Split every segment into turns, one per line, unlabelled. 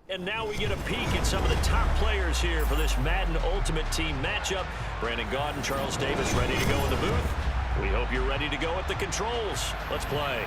And now we get a peek at some of the top players here for this Madden Ultimate Team matchup. Brandon Gaudin, Charles Davis ready to go in the booth. We hope you're ready to go at the controls. Let's play.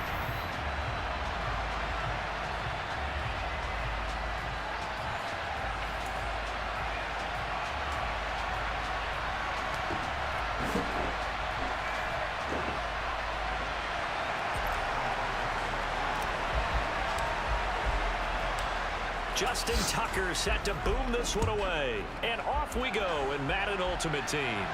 Justin Tucker set to boom this one away. And off we go in Madden Ultimate Team.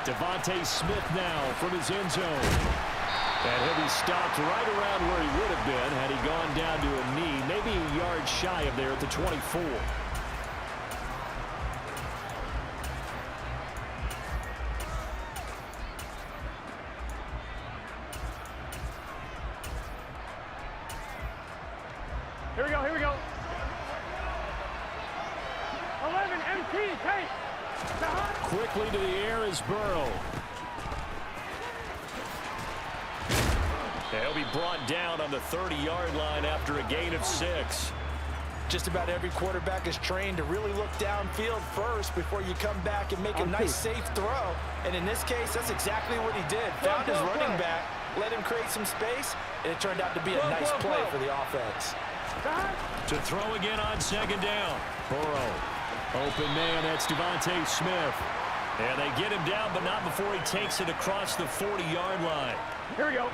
Devontae Smith now from his end zone. And he'll be stopped right around where he would have been had he gone down to a knee, maybe a yard shy of there at the 24.
Here we go, here we go. 11, MT, take.
Quickly to the air is Burrow. He'll be brought down on the 30-yard line after a gain of 6.
Just about every quarterback is trained to really look downfield first before you come back and make a nice, safe throw. And in this case, that's exactly what he did. Found his running back, let him create some space, and it turned out to be a nice play for the offense.
To throw again on second down. Burrow. Open man, that's Devontae Smith. And they get him down, but not before he takes it across the 40-yard line.
Here we go.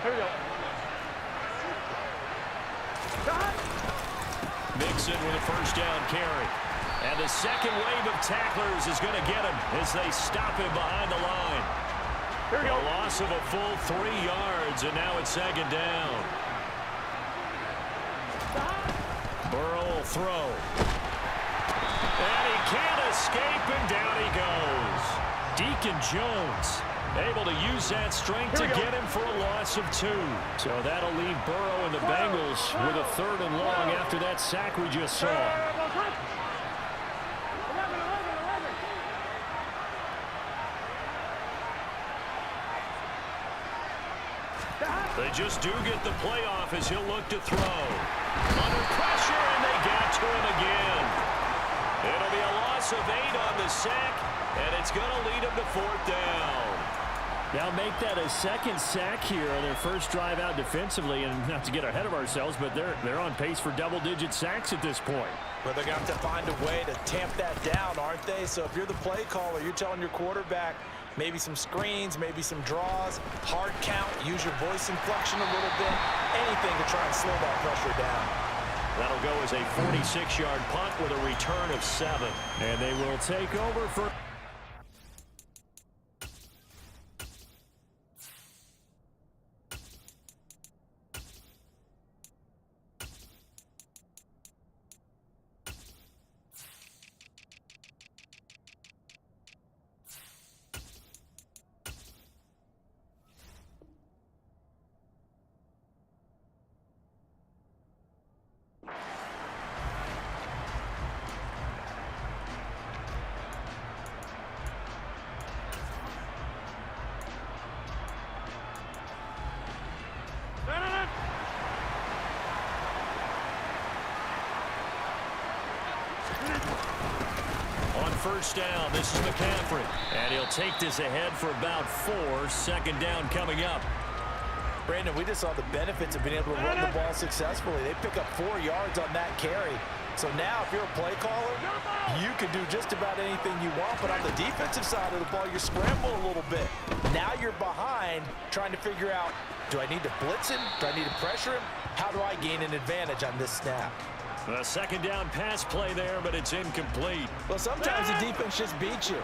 Here we go.
Mixon with a first down carry. And the second wave of tacklers is going to get him as they stop him behind the line.
Here we go.
A loss of a full 3 yards, and now it's second down. Burrow will throw. And he can't escape, and down he goes. Deacon Jones able to use that strength to get him for a loss of 2. So that'll leave Burrow and the Bengals with a 3rd and long after that sack we just saw. They just do get the playoff as he'll look to throw. Under pressure, and they get to him again. It'll be a loss of 8 on the sack, and it's going to lead him to 4th down. Now make that a second sack here on their first drive out defensively, and not to get ahead of ourselves, but they're on pace for double-digit sacks at this point.
Well, they're going to have to find a way to tamp that down, aren't they? So if you're the play caller, you're telling your quarterback, maybe some screens, maybe some draws, hard count, use your voice inflection a little bit, anything to try and slow that pressure down.
That'll go as a 46-yard punt with a return of 7. And they will take over for... On first down, this is McCaffrey. And he'll take this ahead for about 4. Second down coming up.
Brandon, we just saw the benefits of being able to run the ball successfully. They pick up 4 yards on that carry. So now if you're a play caller, you can do just about anything you want. But on the defensive side of the ball, you're scrambling a little bit. Now you're behind trying to figure out, do I need to blitz him? Do I need to pressure him? How do I gain an advantage on this snap?
A second down pass play there, but it's incomplete.
Well, sometimes the defense just beats you.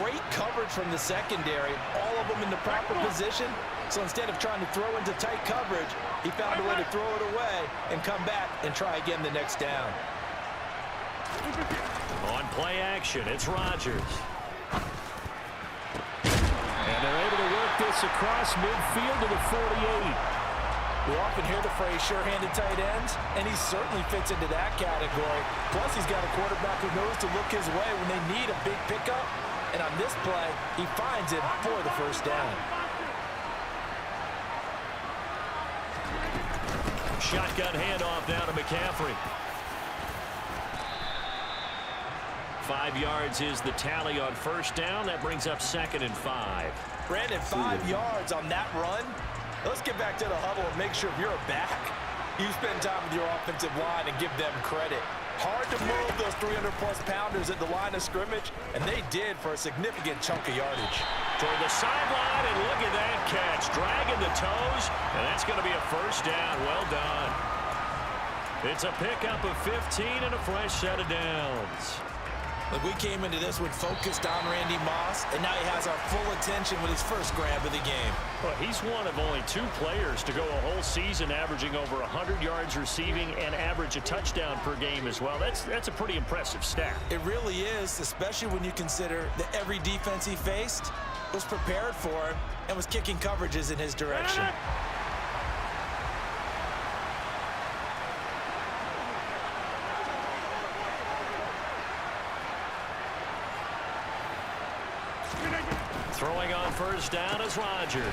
Great coverage from the secondary, all of them in the proper position. So instead of trying to throw into tight coverage, he found a way to throw it away and come back and try again the next down.
On play action, it's Rodgers. And they're able to work this across midfield to the 48.
We often hear the phrase sure-handed tight ends, and he certainly fits into that category. Plus, he's got a quarterback who knows to look his way when they need a big pickup. And on this play, he finds it for the first down.
shotgun handoff down to McCaffrey. 5 yards is the tally on first down. That brings up 2nd and 5.
Brandon, 5 yards on that run. Let's get back to the huddle and make sure if you're a back, you spend time with your offensive line and give them credit. Hard to move those 300-plus pounders at the line of scrimmage, and they did for a significant chunk of yardage.
Toward the sideline, and look at that catch. Dragging the toes, and that's going to be a first down. Well done. It's a pickup of 15 and a fresh set of downs.
Look, we came into this one focused on Randy Moss, and now he has our full attention with his first grab of the game.
Well, he's one of only 2 players to go a whole season averaging over 100 yards receiving and average a touchdown per game as well. That's a pretty impressive stat.
It really is, especially when you consider that every defense he faced was prepared for him and was kicking coverages in his direction.
Throwing on first down is Rodgers.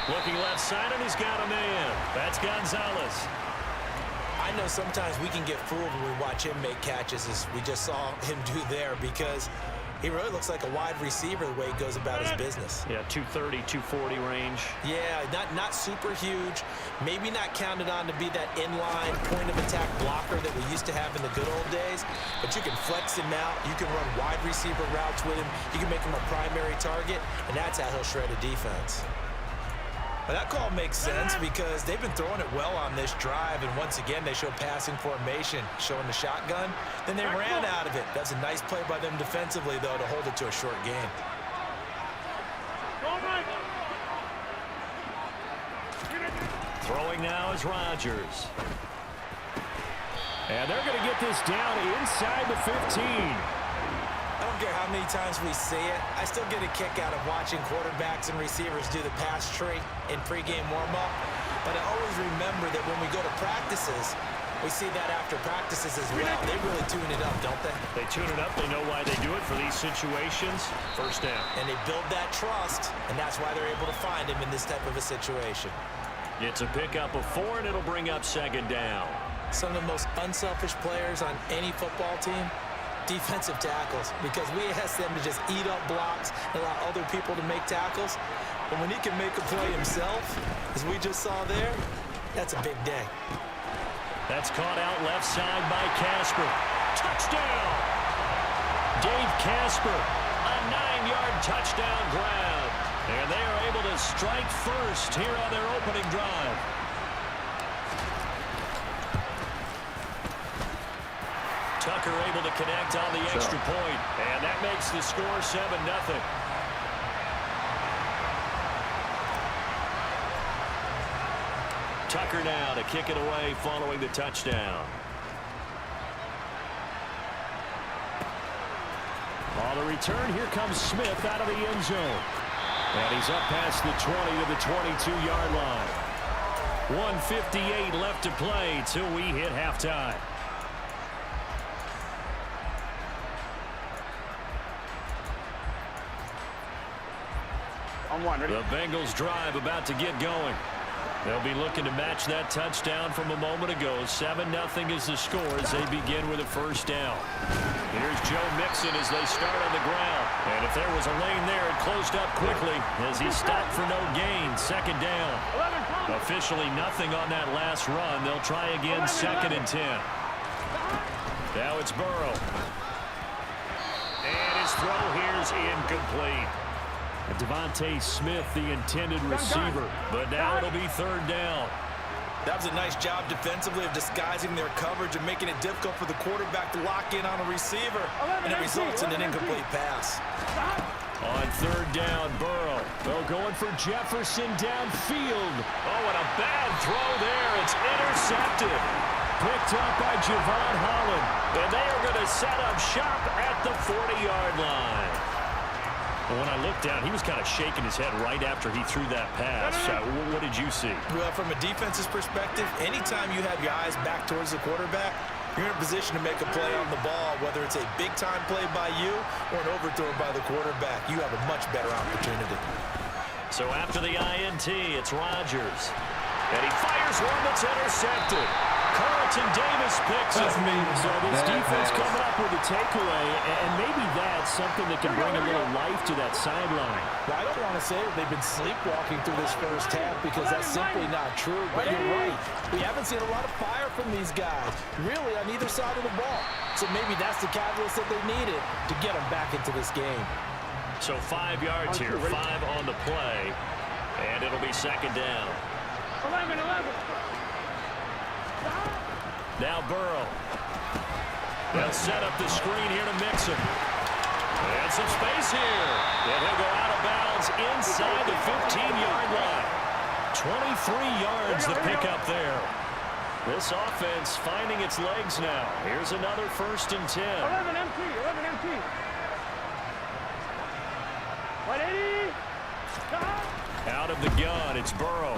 Looking left side, and he's got a man. That's Gonzalez.
I know sometimes we can get fooled when we watch him make catches, as we just saw him do there, because he really looks like a wide receiver the way he goes about his business.
Yeah, 230, 240 range.
Yeah, not super huge. Maybe not counted on to be that inline point-of-attack blocker that we used to have in the good old days, but you can flex him out. You can run wide receiver routes with him. You can make him a primary target, and that's how he'll shred a defense. But that call makes sense because they've been throwing it well on this drive, and once again they show passing formation, showing the shotgun. Then they ran out of it. That's a nice play by them defensively, though, to hold it to a short game.
Throwing now is Rodgers. And they're going to get this down inside the 15.
I don't care how many times we see it. I still get a kick out of watching quarterbacks and receivers do the pass tree in pregame warm-up. But I always remember that when we go to practices, we see that after practices as well. They really tune it up, don't they?
They tune it up. They know why they do it for these situations. First down.
And they build that trust, and that's why they're able to find him in this type of a situation.
It's a pickup of 4, and it'll bring up 2nd down.
Some of the most unselfish players on any football team, defensive tackles, because we ask them to just eat up blocks and allow other people to make tackles. But when he can make a play himself, as we just saw there, that's a big day.
That's caught out left side by Casper. Touchdown! Dave Casper, a 9-yard touchdown grab. And they are able to strike first here on their opening drive. Tucker able to connect on the extra point, and that makes the score 7-0. Tucker now to kick it away following the touchdown. On the return, here comes Smith out of the end zone. And he's up past the 20 to the 22-yard line. 1:58 left to play till we hit halftime.
On one, ready?
The Bengals drive about to get going. They'll be looking to match that touchdown from a moment ago. 7-0 is the score as they begin with a first down. Here's Joe Mixon as they start on the ground. And if there was a lane there, it closed up quickly as he stopped for no gain. 2nd down. Officially nothing on that last run. They'll try again 2nd and 10. Now it's Burrow. And his throw here's incomplete. Devontae Smith, the intended receiver, but now it'll be 3rd down.
That was a nice job defensively of disguising their coverage and making it difficult for the quarterback to lock in on a receiver, and it results in an incomplete pass.
On 3rd down, Burrow. They're going for Jefferson downfield. Oh, and a bad throw there. It's intercepted. Picked up by Javon Holland, and they are going to set up shop at the 40-yard line. When I looked down, he was kind of shaking his head right after he threw that pass. What did you see?
Well, from a defense's perspective, anytime you have your eyes back towards the quarterback, you're in a position to make a play on the ball, whether it's a big-time play by you or an overthrow by the quarterback. You have a much better opportunity.
So after the INT, it's Rodgers. And he fires one that's intercepted. Carlton Davis picks it.
So this defense coming up with a takeaway, and maybe that's something that can bring a little life to that sideline.
Well, I don't want to say that they've been sleepwalking through this first half because that's simply not true, but you're right. We haven't seen a lot of fire from these guys, really, on either side of the ball. So maybe that's the catalyst that they needed to get them back into this game.
So 5 yards here, 5 on the play, and it'll be second down.
11.
Now Burrow. They'll set up the screen here to Mixon. And some space here. And he'll go out of bounds inside the 15-yard line. 23 yards to pick up there. This offense finding its legs now. Here's another 1st and 10.
11 MT. 180.
Out of the gun, it's Burrow.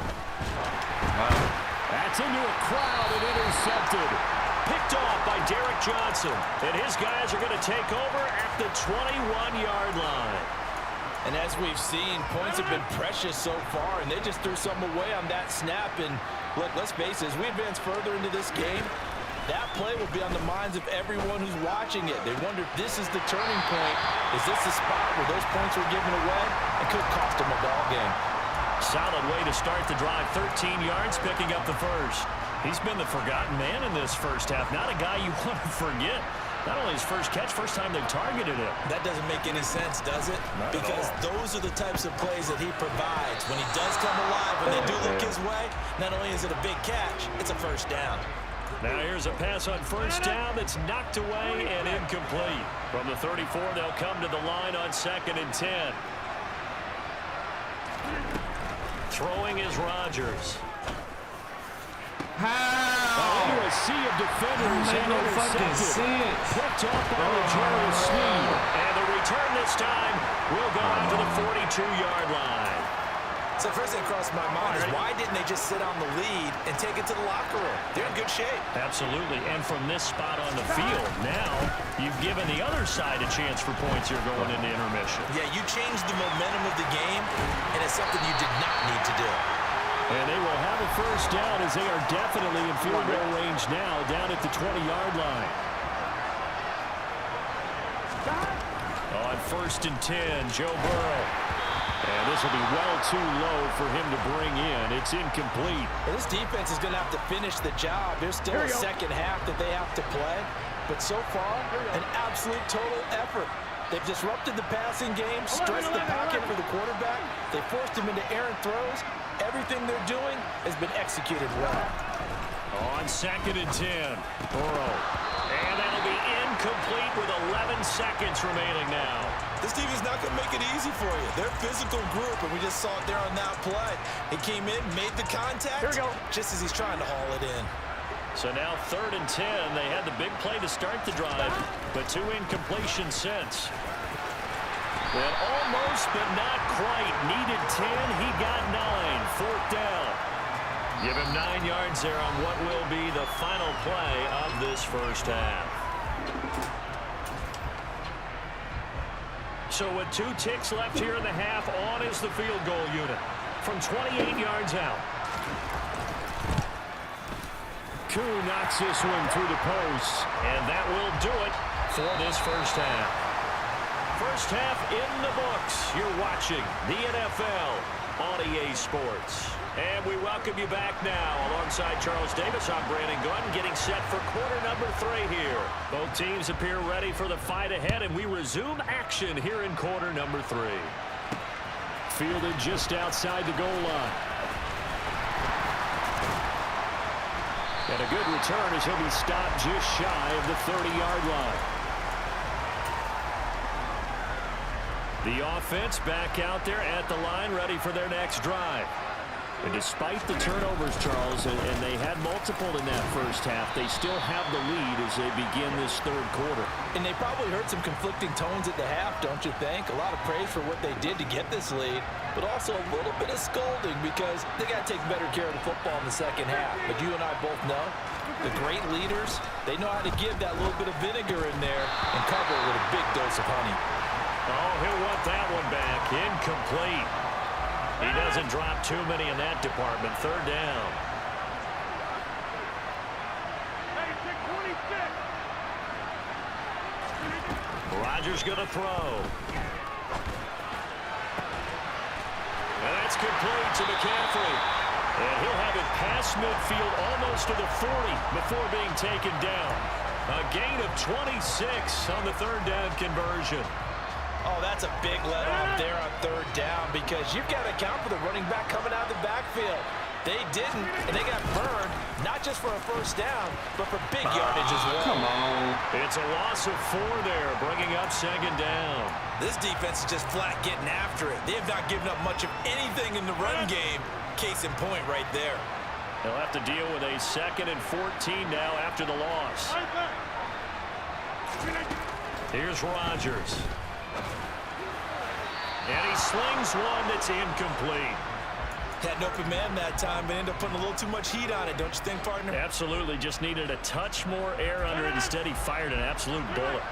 That's into a crowd and intercepted. Picked off by Derek Johnson. And his guys are going to take over at the 21-yard line.
And as we've seen, points have been precious so far, and they just threw some away on that snap. And look, let's face it, as we advance further into this game, that play will be on the minds of everyone who's watching it. They wonder if this is the turning point. Is this the spot where those points were given away? It could cost them a ball game.
Solid way to start the drive. 13 yards, picking up the first. He's been the forgotten man in this first half. Not a guy you want to forget. Not only his first catch, first time they've targeted him.
That doesn't make any sense, does it?
Not
because those are the types of plays that he provides. When he does come alive, when they do look his way, not only is it a big catch, it's a first down.
Now here's a pass on first down that's knocked away and incomplete. From the 34, they'll come to the line on 2nd and 10. Throwing is Rodgers.
Into a sea of defenders and intercepted. Picked off by L'Jarius Sneed.
And the return this time will go out to the 42-yard line.
So first thing crossed my mind is why didn't they just sit on the lead and take it to the locker room? They're in good shape.
Absolutely. And from this spot on the field, now you've given the other side a chance for points here going into intermission.
Yeah, you changed the momentum of the game, and it's something you did not need to do.
And they will have a first down as they are definitely in field goal range now down at the 20-yard line. On 1st and 10, Joe Burrow. And this will be well too low for him to bring in. It's incomplete.
Well, this defense is going to have to finish the job. There's still a second half that they have to play. But so far, an absolute total effort. They've disrupted the passing game, stressed the pocket for the quarterback. They forced him into errant throws. Everything they're doing has been executed well.
On 2nd and 10, Burrow. And that'll be incomplete with 11 seconds remaining now.
This team is not going to make it easy for you. They're a physical group, and we just saw it there on that play. He came in, made the contact, just as he's trying to haul it in.
So now 3rd and 10. They had the big play to start the drive, but 2 incompletions since. And almost, but not quite. Needed 10. He got 9. 4th down. Give him 9 yards there on what will be the final play of this first half. So with 2 ticks left here in the half, on is the field goal unit from 28 yards out. Koo knocks this one through the post, and that will do it for this first half. First half in the books. You're watching the NFL on EA Sports. And we welcome you back now. Alongside Charles Davis, I'm Brandon Gunn, getting set for quarter number 3 here. Both teams appear ready for the fight ahead, and we resume action here in quarter number 3. Fielded just outside the goal line. And a good return as he'll be stopped just shy of the 30-yard line. The offense back out there at the line, ready for their next drive. And despite the turnovers, Charles, and they had multiple in that first half, they still have the lead as they begin this 3rd quarter.
And they probably heard some conflicting tones at the half, don't you think? A lot of praise for what they did to get this lead, but also a little bit of scolding because they got to take better care of the football in the second half. But you and I both know the great leaders, they know how to give that little bit of vinegar in there and cover it with a big dose of honey.
Oh, he'll want that one back. Incomplete. He doesn't drop too many in that department. Third down. Rodgers going to throw. And that's complete to McCaffrey. And he'll have it past midfield almost to the 40 before being taken down. A gain of 26 on the third down conversion.
Oh, that's a big let-off there on third down because you've got to account for the running back coming out of the backfield. They didn't, and they got burned, not just for a first down, but for big yardage as well.
Come on.
It's a loss of 4 there, bringing up second down.
This defense is just flat getting after it. They have not given up much of anything in the run game. Case in point right there.
They'll have to deal with a 2nd and 14 now after the loss. Here's Rodgers. And he slings one that's incomplete.
Had an open man that time, but ended up putting a little too much heat on it, don't you think, partner?
Absolutely, just needed a touch more air under it. Instead, he fired an absolute bullet.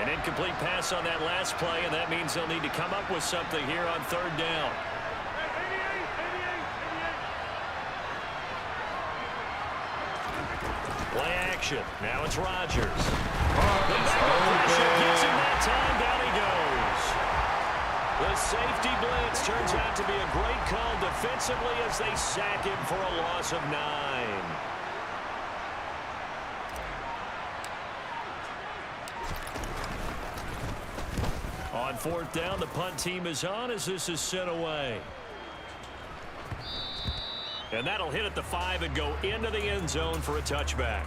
An incomplete pass on that last play, and that means they'll need to come up with something here on third down. Play action. Now it's Rodgers. The pressure gets him that time. Down he goes. The safety blitz turns out to be a great call defensively as they sack him for a loss of 9. On fourth down, the punt team is on as this is sent away. And that'll hit at the 5 and go into the end zone for a touchback.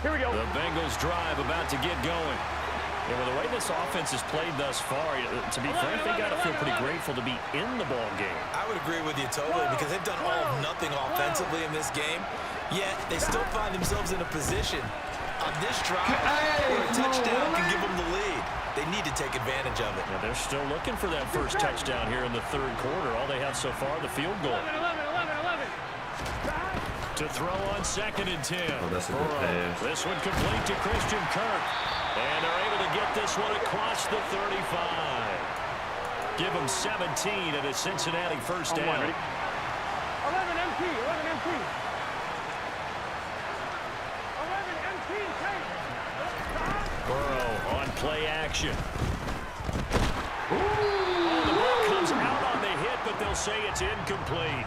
Here we go.
The Bengals drive about to get going. Yeah, well, the way this offense has played thus far, to be frank, they got to feel pretty grateful to be in the ball game.
I would agree with you totally because they've done all of nothing offensively in this game, yet they still find themselves in a position on this drive where a touchdown can give them the lead. They need to take advantage of it.
Yeah, they're still looking for that first touchdown here in the third quarter. All they have so far, the field goal.
11.
To throw on 2nd and 10.
Oh, that's a good pass.
This one complete to Christian Kirk. And they're able to get this one across the 35. Give them 17 at a Cincinnati first down.
11 MT. 11 MT. 11 MT.
Burrow on play action. Oh, the ball comes out on the hit, but they'll say it's incomplete.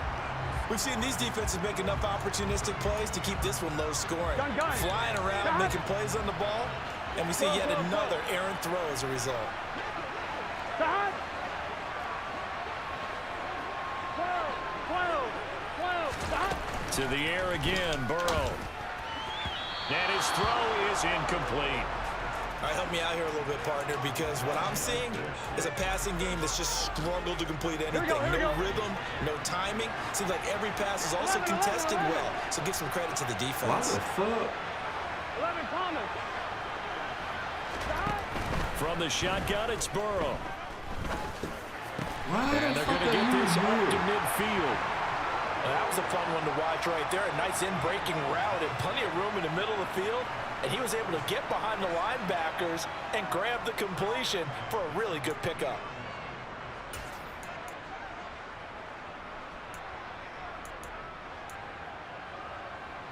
We've seen these defenses make enough opportunistic plays to keep this one low scoring.
Gun.
Flying around, making plays on the ball, and we see yet another errant throw as a result.
12.
To the air again, Burrow. And his throw is incomplete.
All right, help me out here a little bit, partner, because what I'm seeing is a passing game that's just struggled to complete anything. No rhythm, no timing. Seems like every pass is also contested well. So give some credit to the defense.
What the fuck?
11 Thomas.
From the shotgun, it's Burrow.
Why
And they're going to get this out to midfield.
That was a fun one to watch right there. A nice in-breaking route and plenty of room in the middle of the field. And he was able to get behind the linebackers and grab the completion for a really good pickup.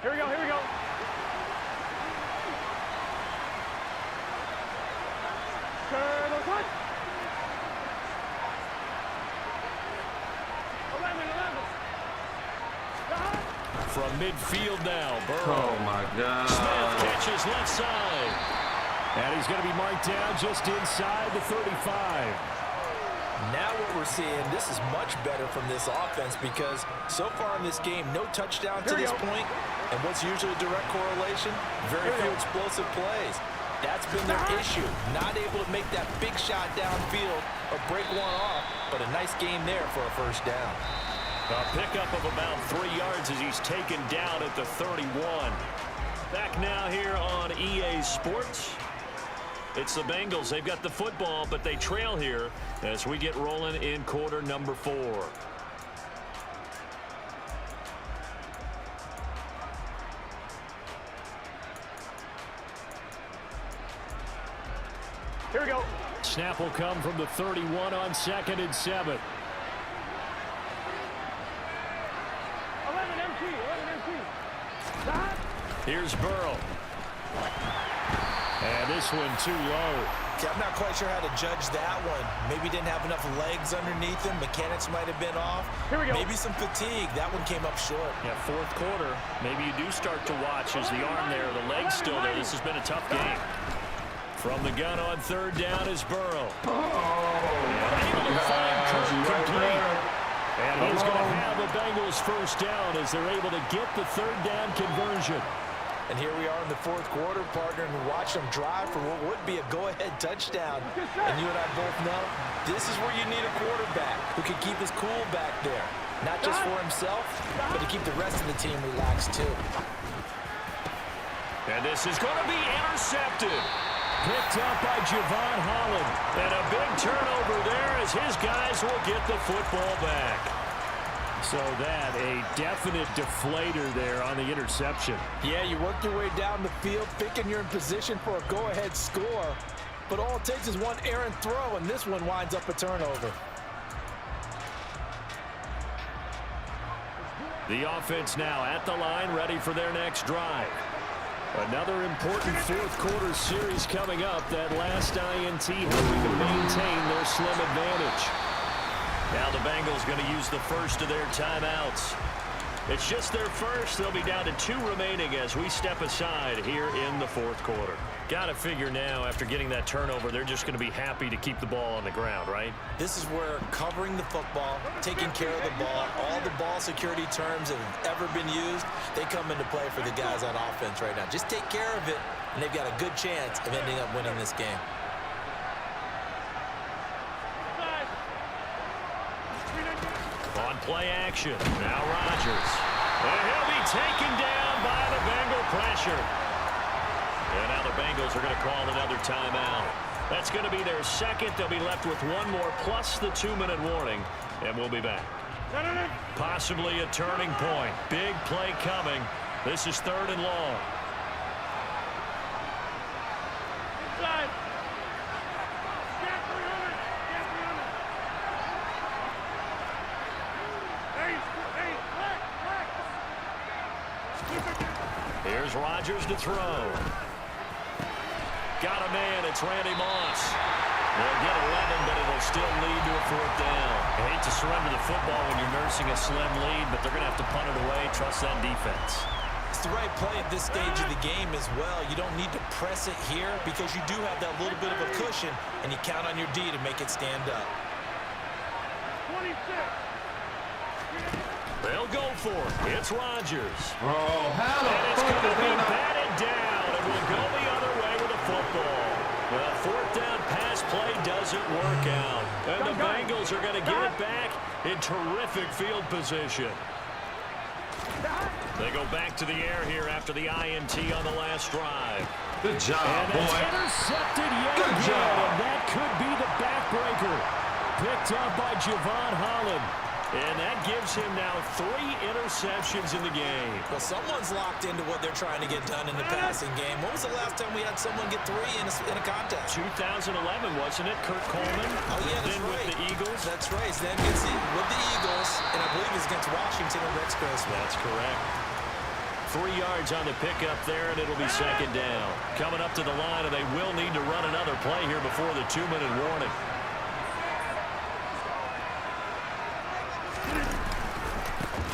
Here we go. Turtle touch. 11.
From midfield now, Burrow.
Oh, my God.
Smith catches left side. And he's going to be marked down just inside the 35.
Now what we're seeing, this is much better from this offense because so far in this game, no touchdown to this point. And what's usually a direct correlation? Very few explosive plays. That's been their issue. Not able to make that big shot downfield or break one off, but a nice game there for a first down.
A pickup of about 3 yards as he's taken down at the 31. Back now here on EA Sports. It's the Bengals. They've got the football, but they trail here as we get rolling in quarter number 4.
Here we go.
Snap will come from the 31 on 2nd and 7.
11 MT. 11 MT. Stop.
Here's Burrow. And this one too low.
Yeah, I'm not quite sure how to judge that one. Maybe didn't have enough legs underneath him. Mechanics might have been off.
Here we go.
Maybe some fatigue. That one came up short.
Yeah, 4th quarter. Maybe you do start to watch as the arm there, the leg's still there. This has been a tough game. From the gun on 3rd down is Burrow. Able to find Kirk complete. And he's going to have a Bengals first down as they're able to get the 3rd down conversion.
And here we are in the 4th quarter, partner, and watch them drive for what would be a go-ahead touchdown. And you and I both know this is where you need a quarterback who can keep his cool back there. Not just for himself, but to keep the rest of the team relaxed too.
And this is going to be intercepted.
Picked up by Javon Holland.
And a big turnover there as his guys will get the football back.
So that, a definite deflator there on the interception.
Yeah, you work your way down the field thinking you're in position for a go-ahead score. But all it takes is one errant throw, and this one winds up a turnover.
The offense now at the line, ready for their next drive. Another important 4th quarter series coming up. That last INT helping to maintain their slim advantage.
Now the Bengals going to use the first of their timeouts. It's just their first. They'll be down to 2 remaining as we step aside here in the 4th quarter. Got to figure now, after getting that turnover, they're just going to be happy to keep the ball on the ground, right?
This is where covering the football, taking care of the ball, all the ball security terms that have ever been used, they come into play for the guys on offense right now. Just take care of it, and they've got a good chance of ending up winning this game.
On play action, now Rodgers. And he'll be taken down by the Bengal pressure. And now the Bengals are going to call another timeout. That's going to be their second. They'll be left with one more plus the 2-minute warning. And we'll be back. Possibly a turning point. Big play coming. This is 3rd and long.
Inside. Get 300. Get 300.
Here's Rodgers to throw. Got a man. It's Randy Moss. They'll get 11, but it'll still lead to a 4th down. I hate to surrender the football when you're nursing a slim lead, but they're going to have to punt it away. Trust that defense.
It's the right play at this stage of the game as well. You don't need to press it here because you do have that little bit of a cushion, and you count on your D to make it stand up.
26.
They'll go for it. It's Rodgers.
Oh, how the
And it's
fuck
going to
is
be
that not...
batted down, and we'll go the other way with a football. The 4th down pass play doesn't work out. And the Bengals are going to get it back in terrific field position. They go back to the air here after the INT on the last drive.
Good job,
And it's
boy.
intercepted yet
Good
again,
job.
and that could be the backbreaker. Picked up by Javon Holland.
And that gives him now 3 interceptions in the game.
Well, someone's locked into what they're trying to get done in the passing game. When was the last time we had someone get 3 in a contest?
2011, wasn't it? Kurt Coleman.
Oh, yeah, that's
then
right.
with the Eagles.
That's right. So then gets it with the Eagles, and I believe it's against Washington or next Christmas.
That's correct. 3 yards on the pickup there, and it'll be 2nd down. Coming up to the line, and they will need to run another play here before the 2-minute warning.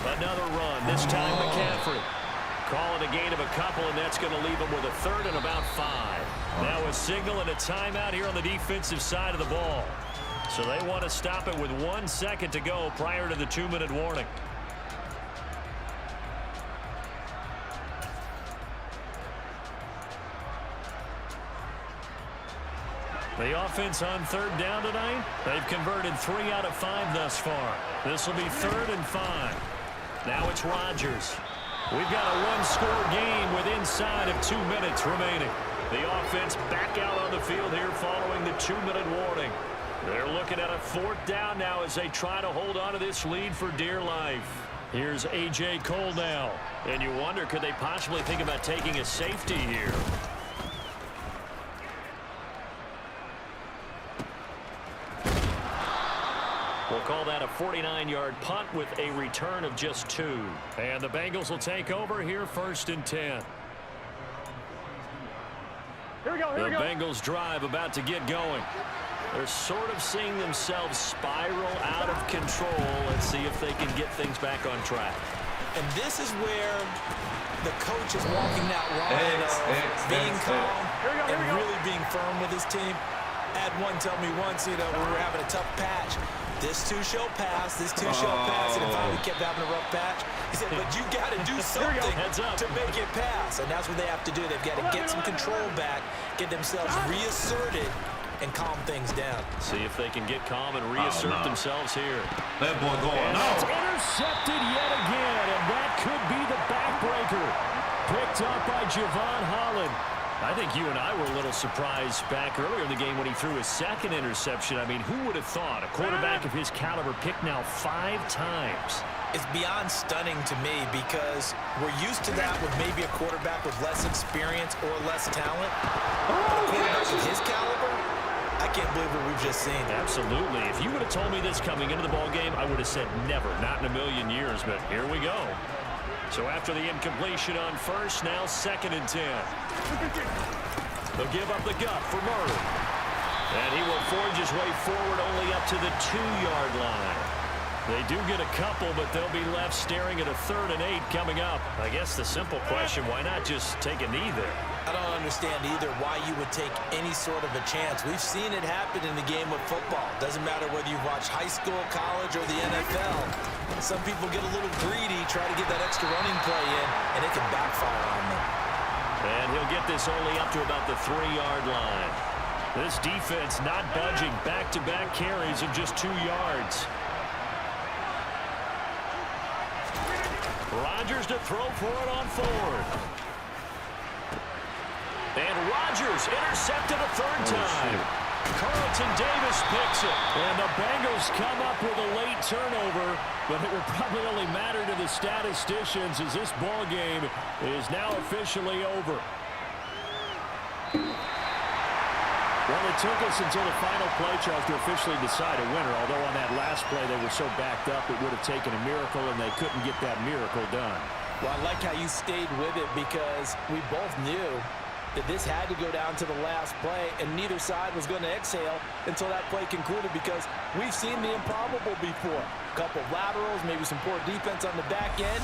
Another run, this time McCaffrey. Calling a gain of a couple, and that's going to leave them with a 3rd and about 5. Now a signal and a timeout here on the defensive side of the ball. So they want to stop it with 1 second to go prior to the 2-minute warning. The offense on 3rd down tonight, they've converted 3 out of 5 thus far. This will be 3rd and 5. Now it's Rodgers. We've got a 1-score game with inside of 2 minutes remaining. The offense back out on the field here following the 2-minute warning. They're looking at a 4th down now as they try to hold on to this lead for dear life. Here's A.J. Cole now. And you wonder, could they possibly think about taking a safety here?
call that a 49-yard punt with a return of just 2. And the Bengals will take over here 1st and 10.
Here we go, here we
The
go.
Bengals drive about to get going. They're sort of seeing themselves spiral out of control. Let's see if they can get things back on track.
And this is where the coach is walking that line of being calm and really being firm with his team. Had one tell me once, we were having a tough patch. This too shall pass, this too shall pass. And if we kept having a rough patch, he said, but you got to do something to make it pass. And that's what they have to do. They've got to get some control back, get themselves reasserted, and calm things down.
See if they can get calm and reassert themselves here.
That boy going,
and it's intercepted yet again, and that could be the backbreaker. Picked up by Javon Holland. I think you and I were a little surprised back earlier in the game when he threw his 2nd interception. I mean, who would have thought a quarterback of his caliber picked now 5 times?
It's beyond stunning to me because we're used to that with maybe a quarterback with less experience or less talent. But a quarterback of his caliber, I can't believe what we've just seen.
Absolutely. If you would have told me this coming into the ball game, I would have said never, not in a million years, but here we go. So after the incompletion on 1st, now 2nd and 10. They'll give up the gut for Murray. And he will forge his way forward only up to the 2-yard line. They do get a couple, but they'll be left staring at a 3rd and 8 coming up. I guess the simple question, why not just take a knee there?
I don't understand either why you would take any sort of a chance. We've seen it happen in the game of football. Doesn't matter whether you watch high school, college, or the NFL. Some people get a little greedy, try to get that extra running play in, and it can backfire on them.
And he'll get this only up to about the 3-yard line. This defense not budging. Back-to-back carries of just 2 yards. Rodgers to throw for it on 4th. And Rodgers intercepted a 3rd time. Carlton Davis picks it. And the Bengals come up with a late turnover, but it will probably only matter to the statisticians as this ball game is now officially over. Well, it took us until the final play, Charles, to officially decide a winner, although on that last play they were so backed up it would have taken a miracle, and they couldn't get that miracle done.
Well, I like how you stayed with it because we both knew that this had to go down to the last play, and neither side was going to exhale until that play concluded because we've seen the improbable before. A couple of laterals, maybe some poor defense on the back end.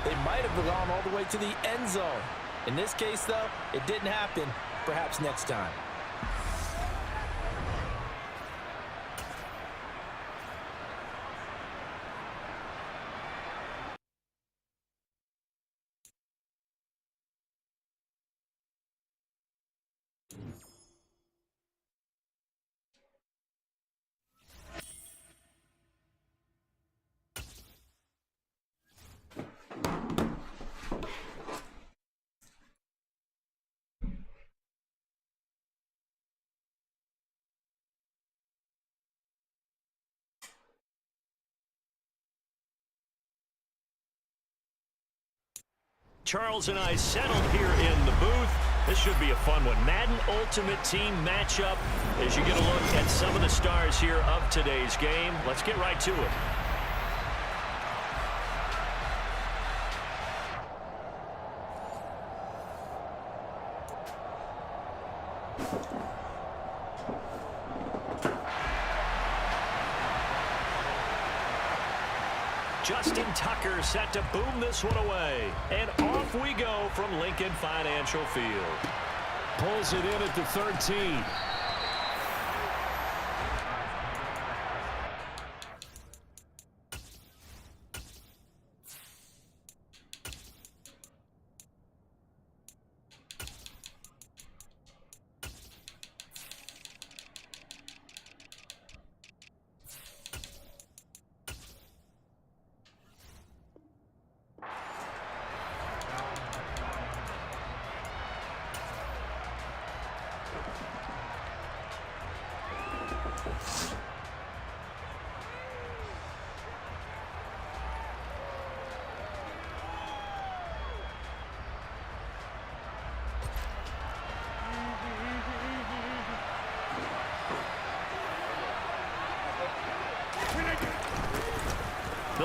They might have gone all the way to the end zone. In this case, though, it didn't happen. Perhaps next time.
Charles and I settled here in the booth. This should be a fun one. Madden Ultimate Team matchup as you get a look at some of the stars here of today's game. Let's get right to it. Justin Tucker set to boom this one away. And off we go from Lincoln Financial Field. Pulls it in at the 13.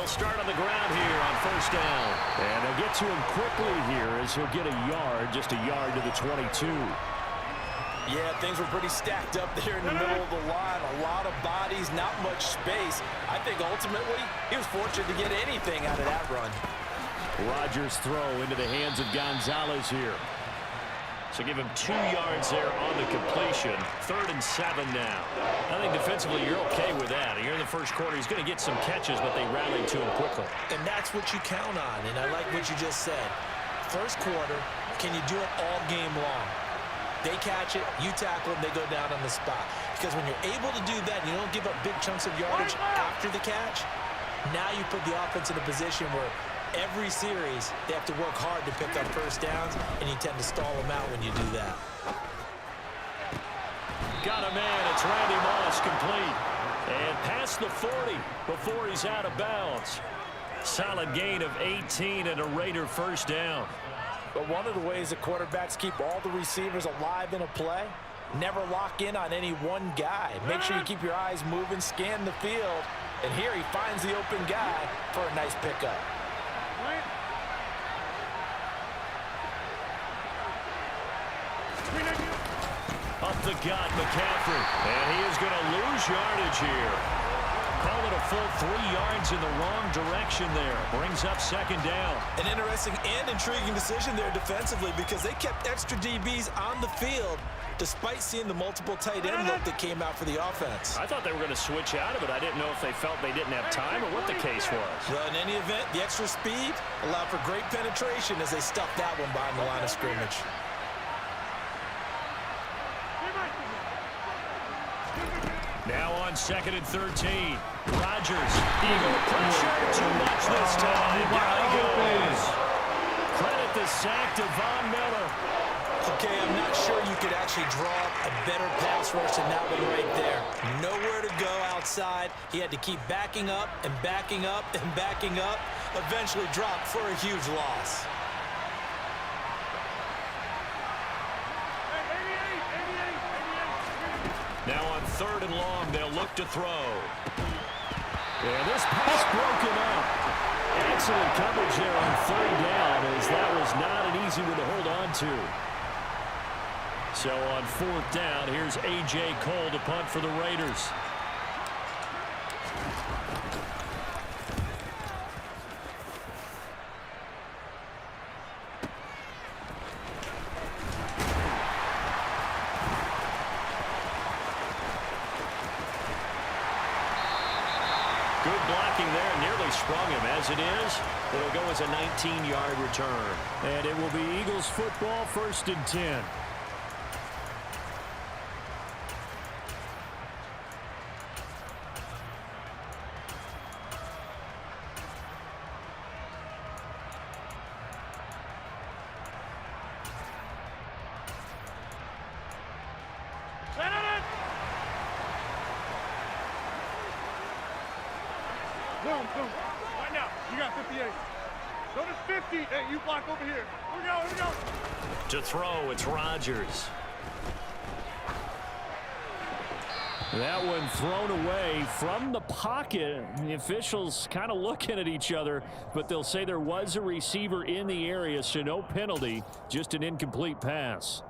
They'll start on the ground here on first down. And they'll get to him quickly here as he'll get a yard, just a yard to the 22.
Yeah, things were pretty stacked up there in the middle of the line. A lot of bodies, not much space. I think ultimately he was fortunate to get anything out of that run.
Rodgers' throw into the hands of Gonzalez here. So give him 2 yards there on the completion. 3rd and 7 now. I think defensively you're okay with that. Here in the first quarter, he's going to get some catches, but they rallied to him quickly.
And that's what you count on, and I like what you just said. First quarter, can you do it all game long? They catch it, you tackle them, they go down on the spot. Because when you're able to do that, and you don't give up big chunks of yardage after the catch, now you put the offense in a position where every series, they have to work hard to pick up first downs, and you tend to stall them out when you do that.
Got a man. It's Randy Moss complete. And past the 40 before he's out of bounds. Solid gain of 18 and a Raider first down.
But one of the ways that quarterbacks keep all the receivers alive in a play, never lock in on any one guy. Make sure you keep your eyes moving, scan the field, and here he finds the open guy for a nice pickup.
Up the gut, McCaffrey. And he is going to lose yardage here. Call it a full 3 yards in the wrong direction there. Brings up 2nd down.
An interesting and intriguing decision there defensively because they kept extra DBs on the field despite seeing the multiple tight end look that came out for the offense.
I thought they were going to switch out of it. I didn't know if they felt they didn't have time or what the case was.
Well, in any event, the extra speed allowed for great penetration as they stuffed that one behind the line of scrimmage.
Now on 2nd and 13. Rodgers. Eagle pressure. Too much this time. Down he goes. Credit the sack to Von Miller.
Okay, I'm not sure you could actually draw a better pass rush than that one right there. Nowhere to go outside. He had to keep backing up and backing up and backing up. Eventually dropped for a huge loss.
Now on 3rd and long, they'll look to throw. And this pass broken up. Excellent coverage there on 3rd down, as that was not an easy one to hold on to. So on 4th down, here's A.J. Cole to punt for the Raiders. Good blocking there, nearly sprung him. As it is, it'll go as a 19-yard return. And it will be Eagles football, 1st and 10.
Boom, boom. Right now, you got 58. Go to 50. Hey, you block over here. Here we go, here we go.
To throw, it's Rodgers. That one thrown away from the pocket. The officials kind of looking at each other, but they'll say there was a receiver in the area, so no penalty, just an incomplete pass.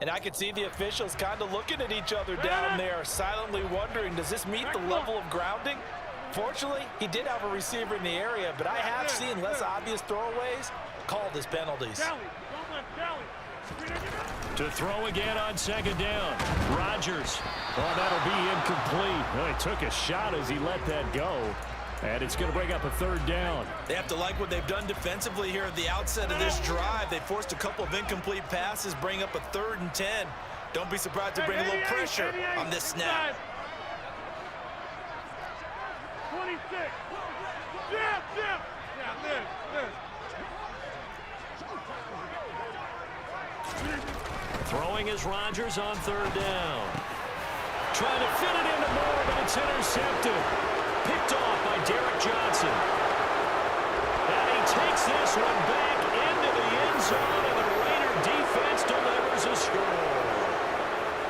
And I could see the officials kind of looking at each other down there, silently wondering, does this meet the level of grounding? Fortunately, he did have a receiver in the area, but I have seen less obvious throwaways called as penalties.
To throw again on 2nd down. Rodgers. Oh, that'll be incomplete. Well, he took a shot as he let that go. And it's going to bring up a 3rd down.
They have to like what they've done defensively here at the outset of this drive. They forced a couple of incomplete passes, bring up a 3rd and 10. Don't be surprised to bring a little pressure on this snap.
26. Yeah, this.
Throwing is Rodgers on 3rd down. Trying to fit it into Moore, but it's intercepted. Picked off by Derek Johnson. And he takes this one back into the end zone, and the Raider defense delivers a score.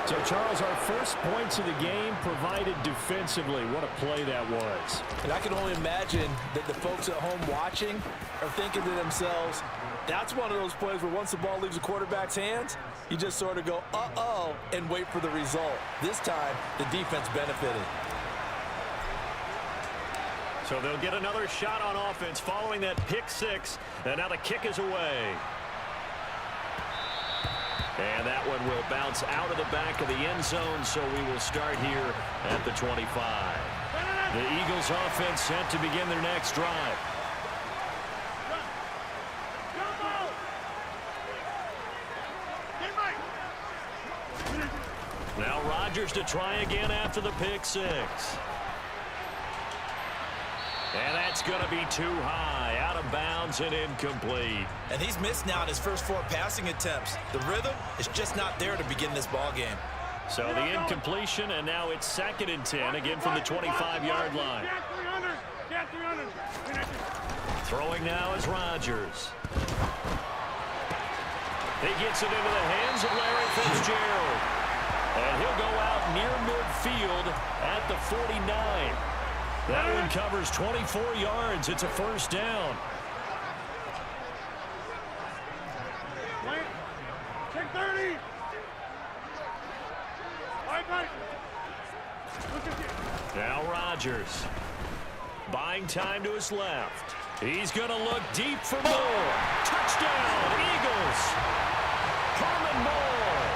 So, Charles, our first points of the game provided defensively. What a play that was.
And I can only imagine that the folks at home watching are thinking to themselves, that's one of those plays where once the ball leaves the quarterback's hands, you just sort of go, uh-oh, and wait for the result. This time, the defense benefited.
So they'll get another shot on offense following that pick six. And now the kick is away. And that one will bounce out of the back of the end zone, so we will start here at the 25. The Eagles offense set to begin their next drive. Now Rodgers to try again after the pick six. And that's going to be too high, out of bounds and incomplete.
And he's missed now in his first 4 passing attempts. The rhythm is just not there to begin this ball game.
So the incompletion, and now it's 2nd and 10, again from the 25-yard line. Throwing now is Rodgers. He gets it into the hands of Larry Fitzgerald. And he'll go out near midfield at the 49. That one covers 24 yards. It's a first down.
Take 30.
Now Rodgers. Buying time to his left. He's going to look deep for more. Touchdown, Eagles. Herman Moore,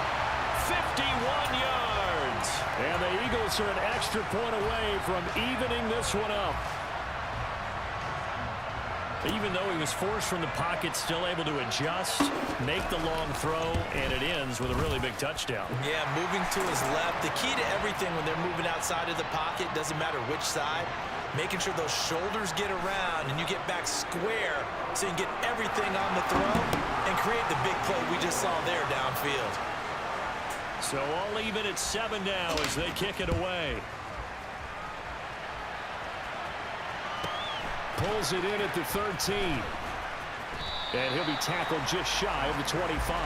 51 yards.
And the Eagles are an extra point away from evening this one up. Even though he was forced from the pocket, still able to adjust, make the long throw, and it ends with a really big touchdown.
Yeah, moving to his left. The key to everything when they're moving outside of the pocket, doesn't matter which side, making sure those shoulders get around and you get back square so you can get everything on the throw and create the big play we just saw there downfield.
So all even at 7 now as they kick it away.
Pulls it in at the 13. And he'll be tackled just shy of the 25.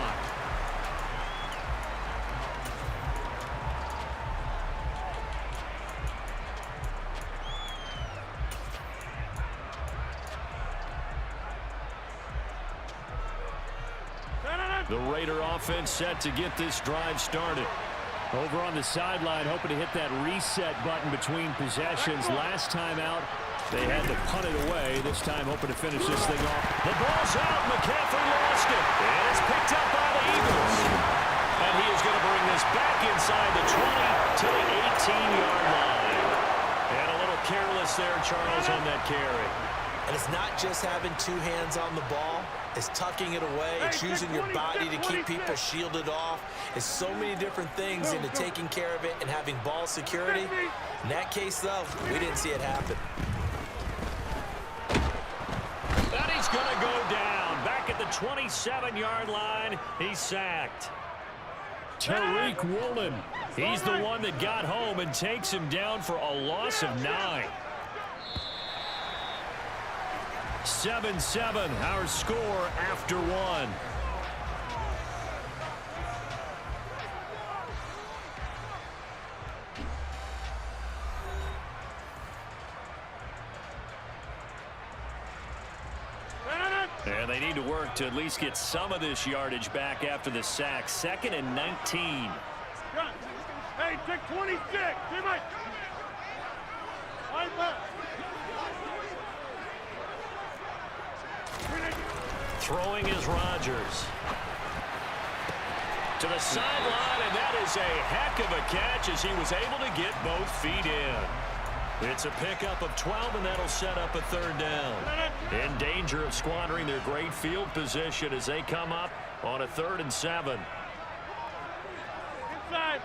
The Raider offense set to get this drive started. Over on the sideline, hoping to hit that reset button between possessions. Last time out, they had to punt it away. This time, hoping to finish this thing off.
The ball's out. McCaffrey lost it. And it's picked up by the Eagles. And he is going to bring this back inside the 20 to the 18-yard line. And a little careless there, Charles, on that carry.
And it's not just having 2 hands on the ball. It's tucking it away. It's using your body to keep people shielded off. It's so many different things into taking care of it and having ball security. In that case, though, we didn't see it happen.
And he's going to go down. Back at the 27-yard line, he's sacked.
Tariq Woolen. He's the one that got home and takes him down for a loss of 9. 7-7, our score after 1. And they need to work to at least get some of this yardage back after the sack. 2nd and 19.
Hey, take 26. Come on.
Throwing is Rodgers. To the sideline, and that is a heck of a catch as he was able to get both feet in. It's a pickup of 12, and that'll set up a 3rd down. In danger of squandering their great field position as they come up on a 3rd and 7.
Inside.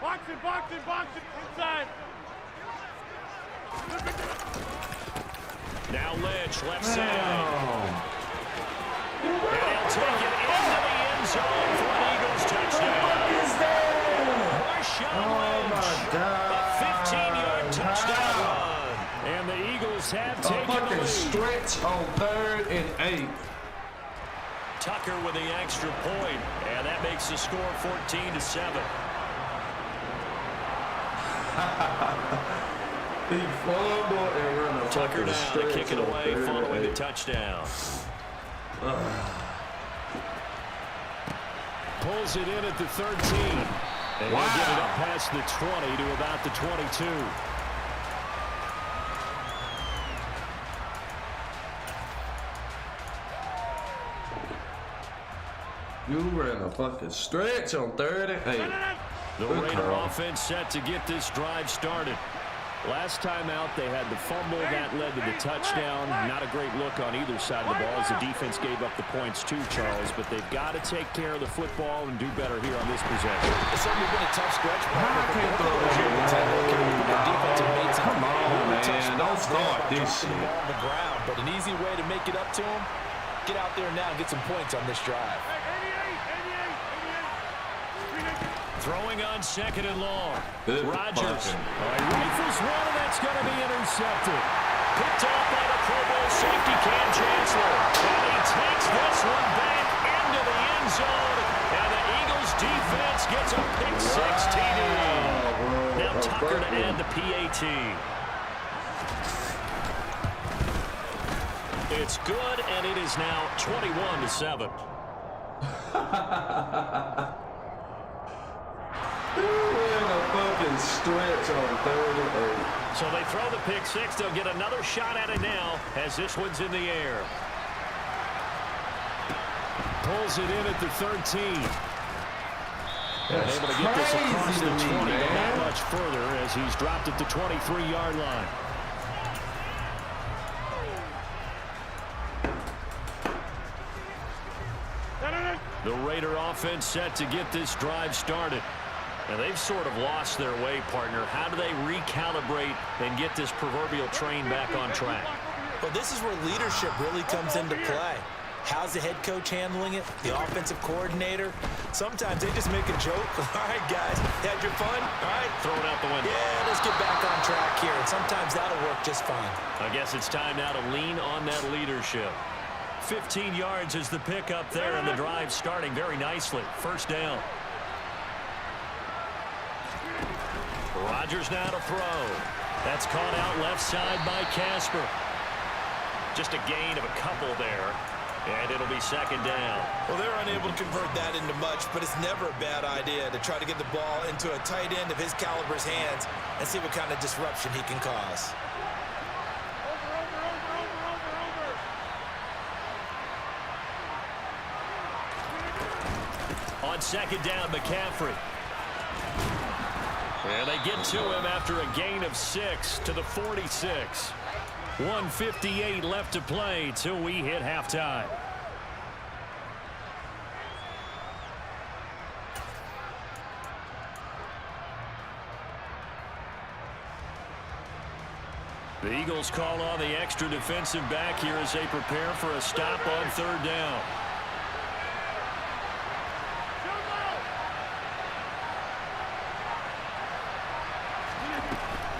Box it, inside.
Now Lynch, left side. And he'll take it into the end zone for an Eagles touchdown. Marshawn Lynch, a 15-yard touchdown run.
And the Eagles have taken the lead.
Stretch on 3rd and 8.
Tucker with the extra point, and that makes the score 14-7.
He fumbled and run a
Tucker
fucking
now to kick it
stretch
away
on
following the
38.
touchdown. Pulls it in at the 13. And he'll get it up past the 20 to about the 22.
You ran a fucking stretch on 38.
The Raider offense set to get this drive started. Last time out, they had the fumble. That led to the touchdown. Not a great look on either side of the ball as the defense gave up the points too, Charles. But they've got to take care of the football and do better here on this possession.
It's certainly been a tough stretch.
I can't throw that. Come on, man. Don't start this shit.
On the ground, but an easy way to make it up to him, get out there now and get some points on this drive.
Throwing on second and long.
Good
Rodgers.
fucking.
Rifles one, and that's going to be intercepted. Picked off by the Pro Bowl safety Cam Chancellor. And he takes this one back into the end zone. And the Eagles defense gets a pick six TD. Now Tucker to add the PAT. It's good, and it is now 21-7.
You ran a fucking stretch on 38.
So they throw the pick six. They'll get another shot at it now as this one's in the air. Pulls it in at the 13. And able to get this across the 20, but not much further as he's dropped at the 23-yard line. The Raider offense set to get this drive started. And they've sort of lost their way, partner. How do they recalibrate and get this proverbial train back on track?
Well, this is where leadership really comes into play. How's the head coach handling it? The offensive coordinator? Sometimes they just make a joke. All right, guys, had your fun? All right.
Throw it out the window.
Yeah, let's get back on track here. And sometimes that'll work just fine.
I guess it's time now to lean on that leadership. 15 yards is the pickup there, and the drive starting very nicely. First down. Rodgers now to throw. That's caught out left side by Casper. Just a gain of a couple there, and it'll be second down.
Well, they're unable to convert that into much, but it's never a bad idea to try to get the ball into a tight end of his caliber's hands and see what kind of disruption he can cause.
On second down, McCaffrey. And they get to him after a gain of 6 to the 46. 1:58 left to play till we hit halftime. The Eagles call on the extra defensive back here as they prepare for a stop on third down.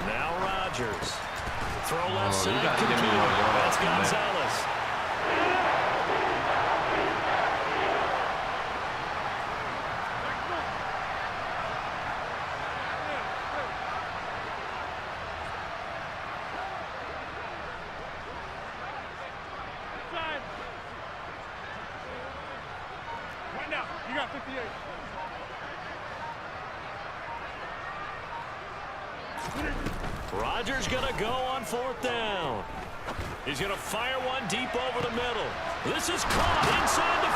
Now Rodgers. Throw left side. That's Gonzalez.
Right now, you got 58.
Rodgers going to go on fourth down. He's going to fire one deep over the middle. This is caught inside the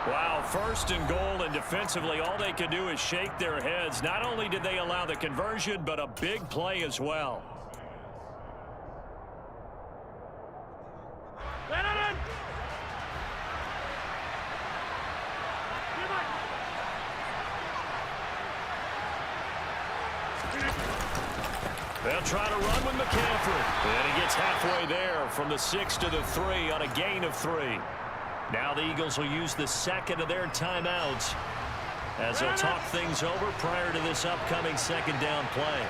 15. Wow, first and goal, and defensively all they can do is shake their heads. Not only did they allow the conversion, but a big play as well. They'll try to run with McCaffrey. And he gets halfway there from the 6 to the 3 on a gain of 3. Now the Eagles will use the second of their timeouts as they'll talk things over prior to this upcoming second down play.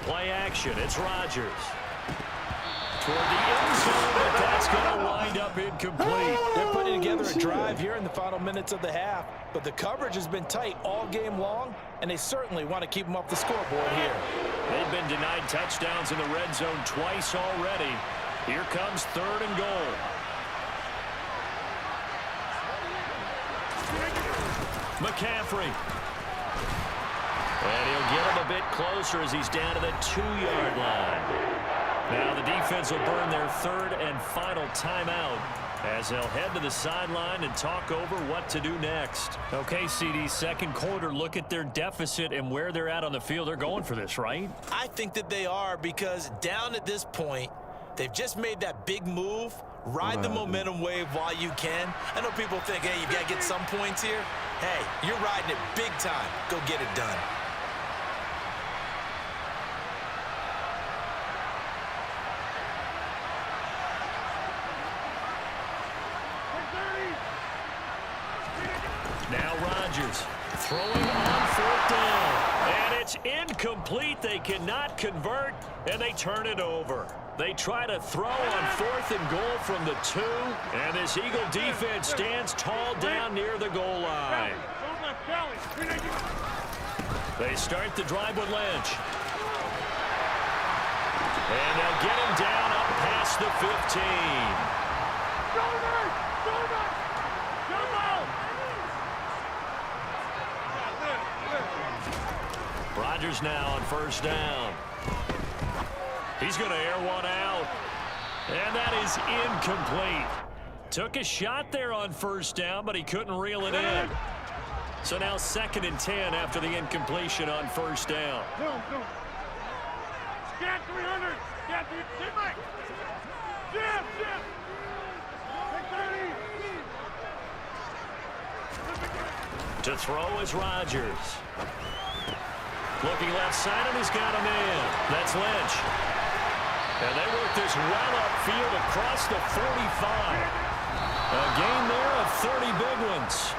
play action. It's Rodgers. Toward the end zone, but that's going to wind up incomplete.
They're putting together a drive here in the final minutes of the half, but the coverage has been tight all game long, and they certainly want to keep them off the scoreboard here.
They've been denied touchdowns in the red zone twice already. Here comes 3rd and goal. McCaffrey. And he'll get him a bit closer as he's down to the 2-yard line. Now the defense will burn their 3rd and final timeout as they'll head to the sideline and talk over what to do next.
Okay, CD, second quarter, look at their deficit and where they're at on the field. They're going for this, right?
I think that they are, because down at this point, they've just made that big move. Ride the momentum wave while you can. I know people think, hey, you got to get some points here. Hey, you're riding it big time. Go get it done.
Now Rodgers throwing on 4th down. And it's incomplete. They cannot convert, and they turn it over. They try to throw on 4th and goal from the 2, and this Eagle defense stands tall down near the goal line. They start the drive with Lynch. And they'll get him down up past the 15. Rodgers now on 1st down. He's going to air one out. And that is incomplete. Took a shot there on 1st down, but he couldn't reel it in. So now 2nd and 10 after the incompletion on 1st down.
Get 300. Get 300. Jim.
To throw is Rodgers. Looking left side, and he's got a man. That's Lynch. And they work this well upfield across the 45. A gain there of 30 big ones.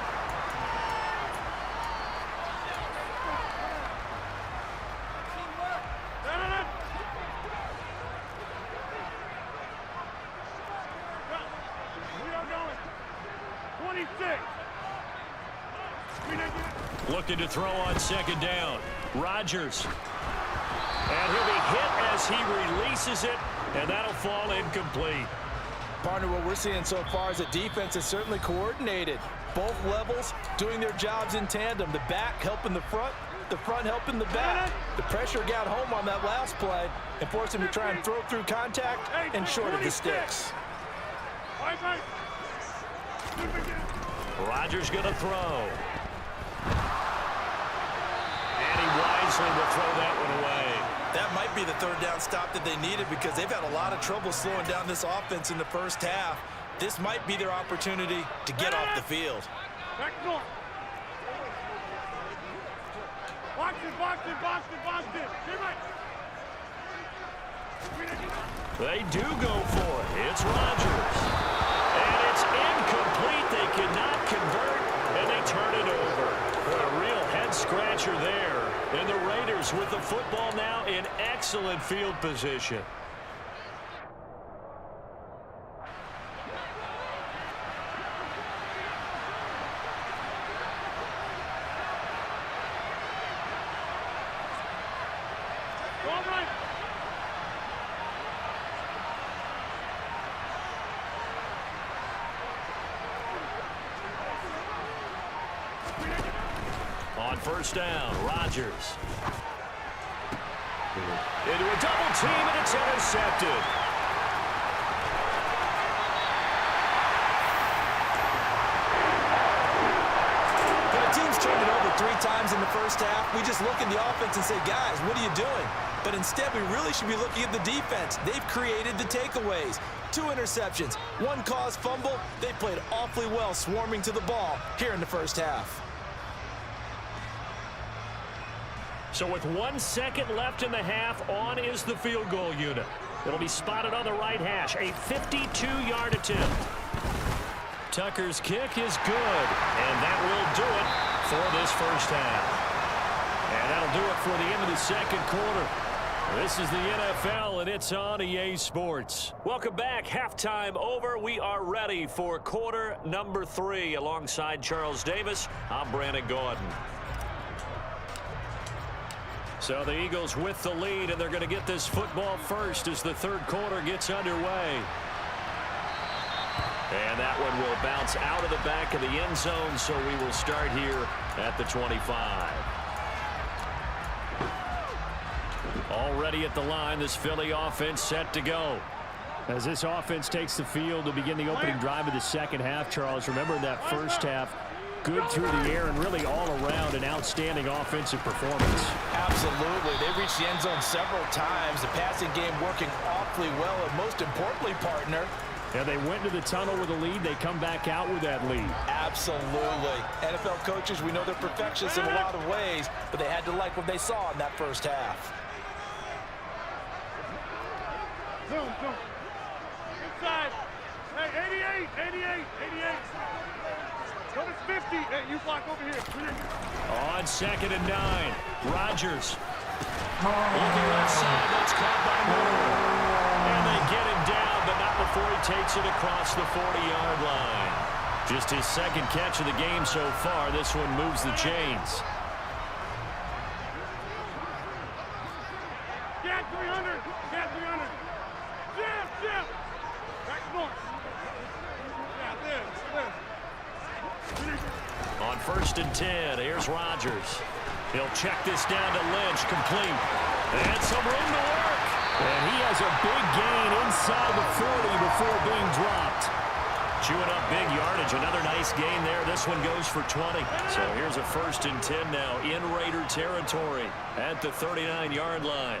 We are going. 26.
Looking to throw on 2nd down. Rodgers. And he'll be hit as he releases it, and that'll fall incomplete.
Partner, what we're seeing so far is a defense that's certainly coordinated. Both levels doing their jobs in tandem. The back helping the front helping the back. The pressure got home on that last play and forced him to try and throw through contact and short of the sticks.
Rodgers going to throw. And he wisely will throw that one away.
That might be the 3rd down stop that they needed, because they've had a lot of trouble slowing down this offense in the 1st half. This might be their opportunity to get off the field.
They do go for it. It's Rodgers. And it's incomplete. They cannot convert, and they turn it over. What a real head-scratcher there. And the Raiders with the football now in excellent field position. On 1st down, Rodgers. Into a double team, and it's intercepted.
When a team's turned it over 3 times in the 1st half, we just look at the offense and say, guys, what are you doing? But instead, we really should be looking at the defense. They've created the takeaways. 2 interceptions, 1 caused fumble. They played awfully well swarming to the ball here in the 1st half.
So with 1 second left in the half, on is the field goal unit. It'll be spotted on the right hash, a 52-yard attempt. Tucker's kick is good, and that will do it for this 1st half. And that'll do it for the end of the 2nd quarter.
This is the NFL, and it's on EA Sports.
Welcome back. Halftime over. We are ready for quarter number 3. Alongside Charles Davis, I'm Brandon Gordon.
So the Eagles with the lead, and they're going to get this football first as the third quarter gets underway.
And that one will bounce out of the back of the end zone, so we will start here at the 25.
Already at the line, this Philly offense set to go. As this offense takes the field to begin the opening drive of the second half, Charles, remember in that first half, good through the air and really all around an outstanding offensive performance.
Absolutely. They reached the end zone several times. The passing game working awfully well, and most importantly, partner,
and they went to the tunnel with a lead. They come back out with that lead.
Absolutely. NFL coaches, we know they're perfectionists in a lot of ways, but they had to like what they saw in that first half.
Zoom. Inside. Hey, 88. Go to 50. Hey, you block over here.
On 2nd and 9, Rodgers.
Looking left side, that's caught by Moore. And they get him down, but not before he takes it across the 40-yard line.
Just his second catch of the game so far. This one moves the chains.
Get 300. Jim. Back north. Yeah, this.
On 1st and 10, here's Rodgers. He'll check this down to Lynch, complete. And some room to work. And he has a big gain inside the 40 before being dropped. Chewing up big yardage. Another nice gain there. This one goes for 20. So here's a 1st and 10 now in Raider territory at the 39-yard line.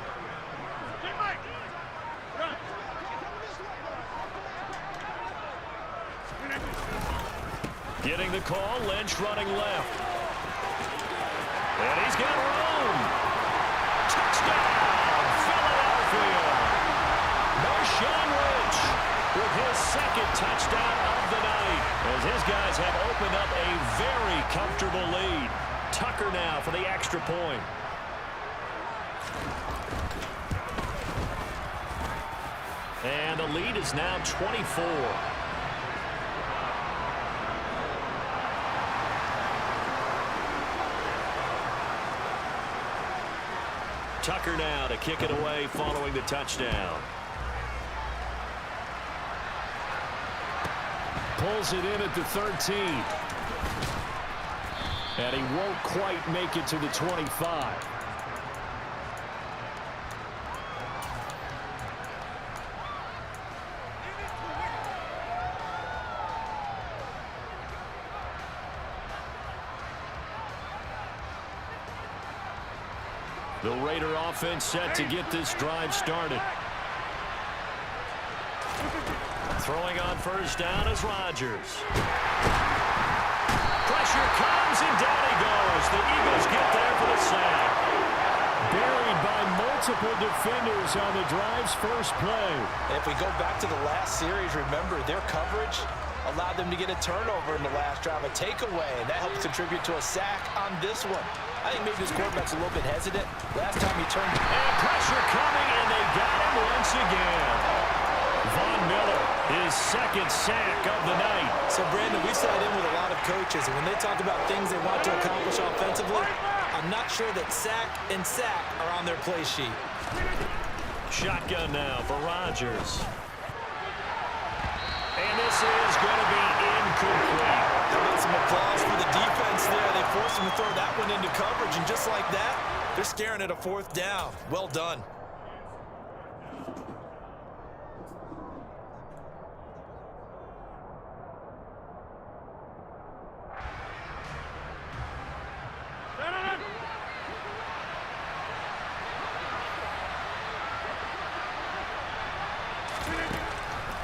Getting the call, Lynch running left. And he's got room. Touchdown, Philadelphia. Marshawn Lynch with his second touchdown of the night, as his guys have opened up a very comfortable lead. Tucker now for the extra point. And the lead is now 24. Tucker now to kick it away following the touchdown. Pulls it in at the 13. And he won't quite make it to the 25. The Raider offense set to get this drive started. Throwing on 1st down is Rodgers. Pressure comes and down he goes. The Eagles get there for the sack. Buried by multiple defenders on the drive's first play.
If we go back to the last series, remember their coverage allowed them to get a turnover in the last drive, a takeaway, and that helps contribute to a sack on this one. I think maybe this quarterback's a little bit hesitant. Last time he turned.
And pressure coming, and they got him once again. Von Miller, his second sack of the night.
So, Brandon, we sat in with a lot of coaches, and when they talk about things they want to accomplish offensively, I'm not sure that sack and sack are on their play sheet.
Shotgun now for Rodgers. And this is going to be incomplete.
How about some applause for the defense there? They forced him to throw that one into coverage, and just like that, they're scaring at a 4th down. Well done.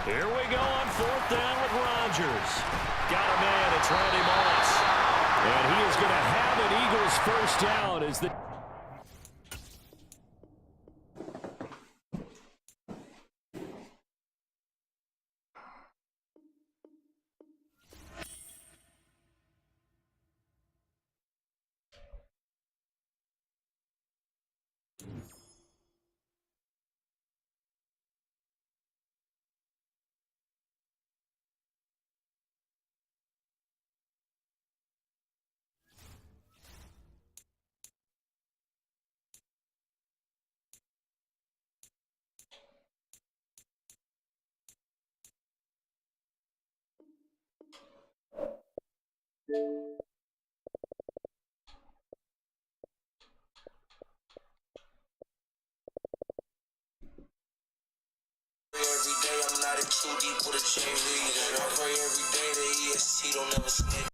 Here we go on 4th down with Rodgers. Got a man, it's Randy Moss. And he is going to have an Eagles 1st down as the
Every day I'm not in too deep with a chain reason. I pray every day the EST don't ever snake.